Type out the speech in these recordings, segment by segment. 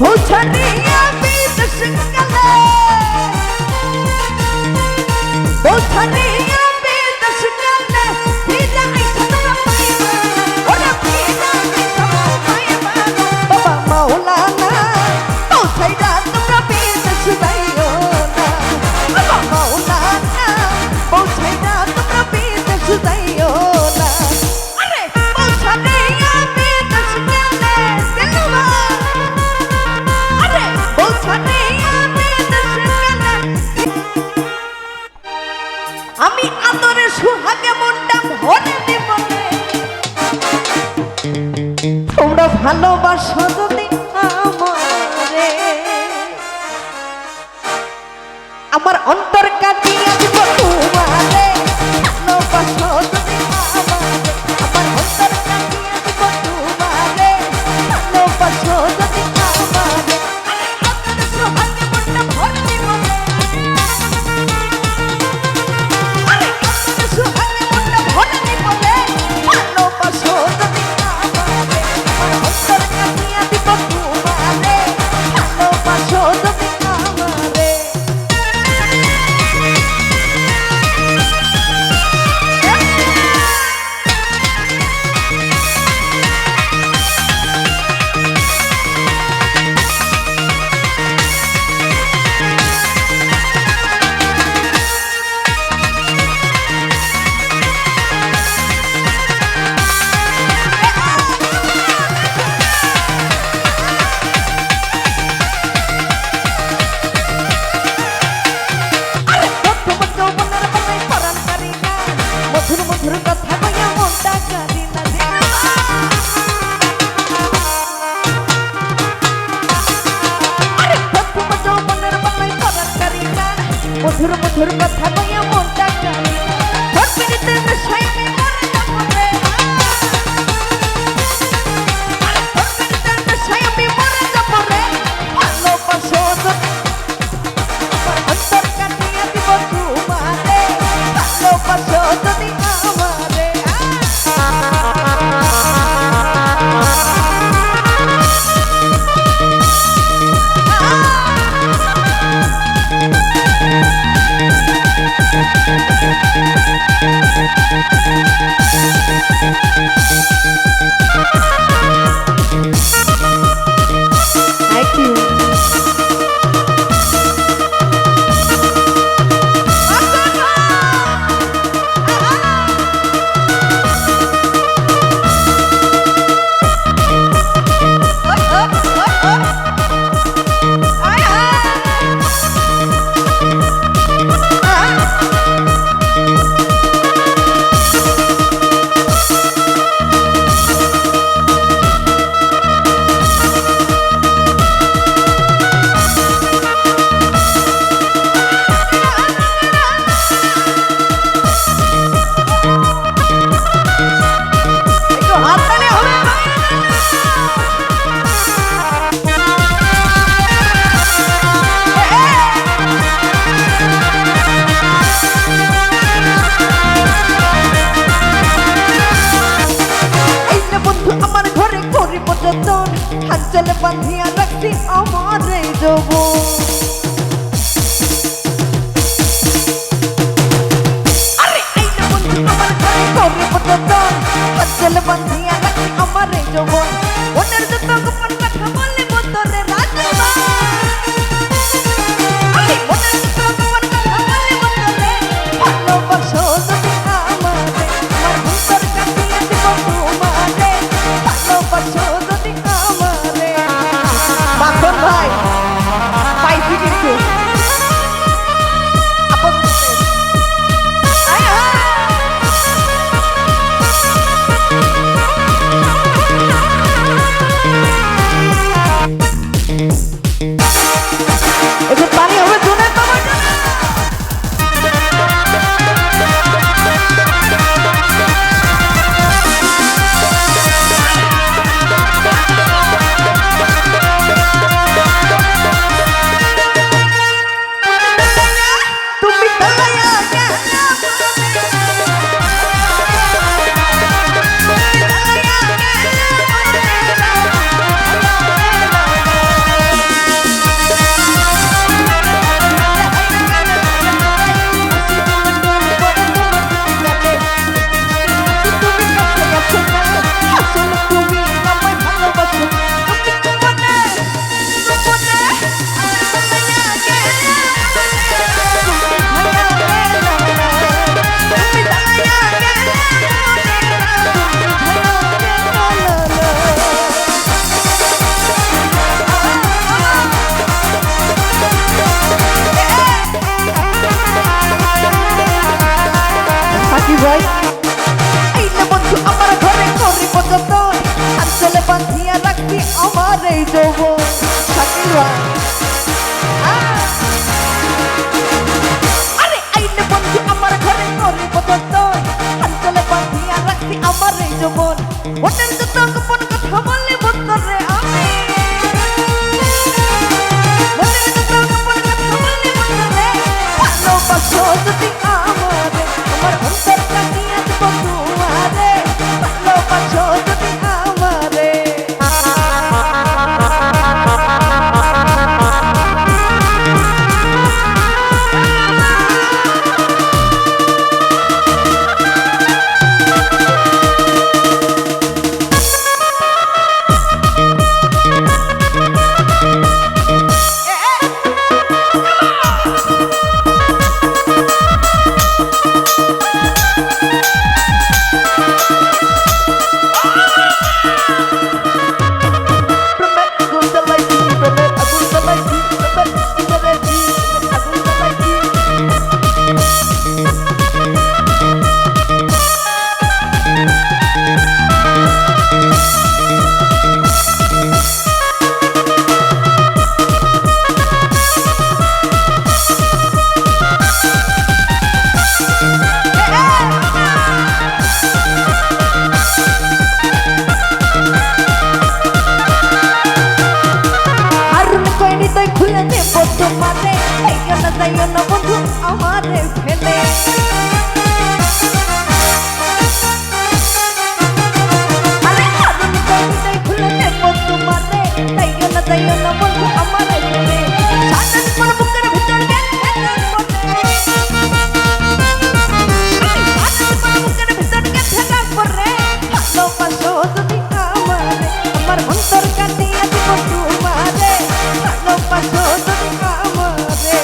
পৌঁছানিয়া বিদেশ গেলে পৌঁছানিয়া বিদেশ গেলে ভিজা আইসা পাইবা ওরে ভিজা আইসা পাইবা বাবা মাওলানা পৌঁছাইরা তোমরা বিদেশ যাইও না বাবা মাওলানা পৌঁছাইরা তোমরা বিদেশ যাইও না আরে পৌঁছানিয়া বিদেশ গেলে দিলবা আরে পৌঁছানিয়া বিদেশ গেলে আমি আদরে সুহাগে মনটা ভরে দিব তোমরা ভালোবাসো যদি আমারে আমার অন্তর কাটিয়ে দিব তোমারে ভালোবাসো যদি আমারে আমার অন্তর কাটিয়ে দিব তোমারে ভালোবাসো যদি আমারে আদরে সুহাগে মনটা ভরে দিব সুহাগে মনটা ভরে দিব ভালোবাসো যদি আমারে আমার অন্তর কাটিয়ে দিব তোমারে ভালোবাসো যদি আমারে মধুর মধুর কথা কইয়া মনটা কারি না আরে প্রথম যৌবনের বেলায় পরাণ কারি না মধুর মধুর কথা কইয়া মনটা কারি না তোর পিড়িতে নেশায় আমি মরে যাব রে আরে তোর পিড়িতে নেশায় আমি মরে যাব রে ভালোবাসো যদি আমার অন্তর কাটিয়ে দিব তোমারে ভালোবাসো যদি আমারে Thank you. হাঞ্চলে বাঁধিয়া রাখছি আমার এই যৌবন আরে এই না বন্ধু আমার ঘরে করে পতন হাঞ্চলে বাঁধিয়া রাখছি আমার এই যৌবন মনের যত গোপন কথা বললি তোরে রাজবা আরে মনের যত গোপন কথা বললি তোরে ভালোবাসো যদি আমারে আমার অন্তর কাটিয়ে দিব তোমারে ভালোবাসো যদি আমারে মাখন ভাই পাইছি কিন্তু আপন আয় আয় আরে আইনে বন্ধু আমার ঘরে করে পছন্দ হাতলে বাঁধিয়া রাখছি আমার এই জীবন ওটার যত গোপন কথা বললে বন্ধরে আমি ওটার যত গোপন কথা বললে বন্ধরে ভালোবাসো যদি আমারে আমার অন্তর কাটিয়ে দেব তোমারে ভালোবাসো যদি আমারে খুলে দেব তোমারে যাইও না বন্ধু আমারে ফেলে আরে হারুন কইতে খুলে দেব তোমারে যাইও না বন্ধু আমারে ফেলে সারা জীবন বুকের ভিতর গেছে বুকের ভিতর গেছে না করে ভালোবাসো যদি আমারে আমার অন্তর কাটিয়ে দিব তোমারে ভালোবাসো যদি আমারে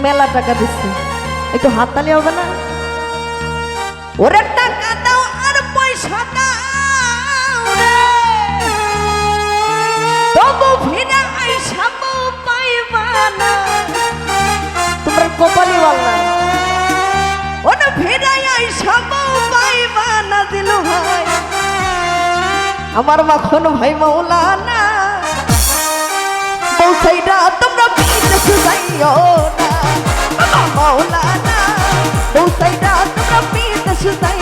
মেলা টাকা দিচ্ছে, একটু হাততালি হবে না? ওরে টাকা দাও আর পয়সা দাও রে, তবু ফিরে আইসা বউ পাইবা না। তোমার কপালি বাল্লা, ওরে ফিরে আইসা বউ পাইবা না দিল ভাই, আমার মাখন ভাই মাওলানা। বউ সাইডা তোমরা বিদেশে যাইও না মাওলানা, বউ সাইডা তোমরা বিদেশে যাইও